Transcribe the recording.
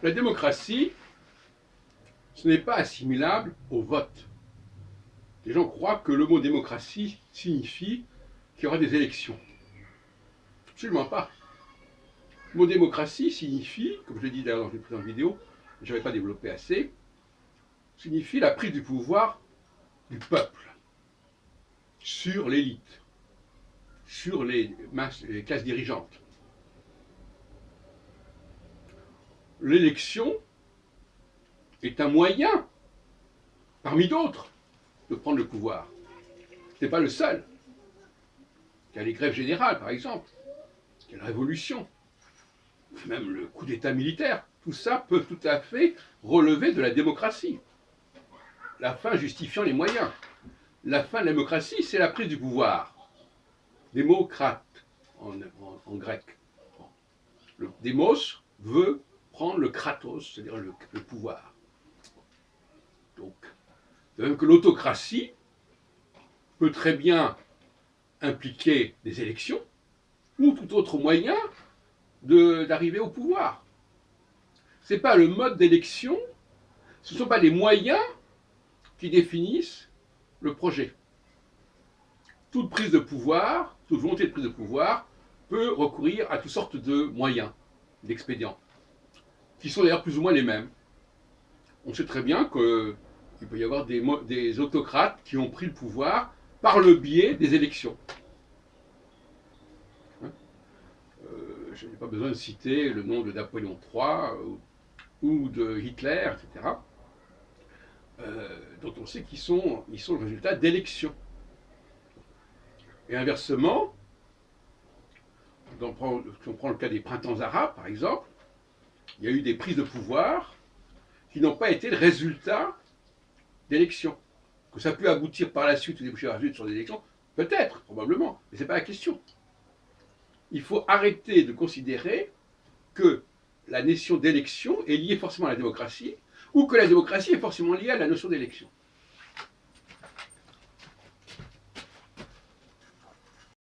La démocratie, ce n'est pas assimilable au vote. Les gens croient que le mot démocratie signifie qu'il y aura des élections. Absolument pas. Le mot démocratie signifie, comme je l'ai dit d'ailleurs dans une précédente vidéo, je n'avais pas développé assez, signifie la prise du pouvoir du peuple sur l'élite, sur les classes dirigeantes. L'élection est un moyen, parmi d'autres, de prendre le pouvoir. Ce n'est pas le seul. Il y a les grèves générales, par exemple. Il y a la révolution. Même le coup d'État militaire. Tout ça peut tout à fait relever de la démocratie. La fin justifiant les moyens. La fin de la démocratie, c'est la prise du pouvoir. Démocrate, en grec. Le démos veut prendre le kratos, c'est-à-dire le pouvoir. Donc, de même que l'autocratie peut très bien impliquer des élections ou tout autre moyen d'arriver au pouvoir. Ce n'est pas le mode d'élection, ce ne sont pas les moyens qui définissent le projet. Toute prise de pouvoir, toute volonté de prise de pouvoir peut recourir à toutes sortes de moyens, d'expédients, qui sont d'ailleurs plus ou moins les mêmes. On sait très bien qu'il peut y avoir des autocrates qui ont pris le pouvoir par le biais des élections. Je n'ai pas besoin de citer le nom de Napoléon III ou de Hitler, etc., dont on sait qu'ils sont le résultat d'élections. Et inversement, si on prend le cas des printemps arabes, par exemple, il y a eu des prises de pouvoir qui n'ont pas été le résultat d'élections. Que ça peut aboutir par la suite ou déboucher par la suite sur des élections, peut-être, probablement, mais ce n'est pas la question. Il faut arrêter de considérer que la notion d'élection est liée forcément à la démocratie, ou que la démocratie est forcément liée à la notion d'élection.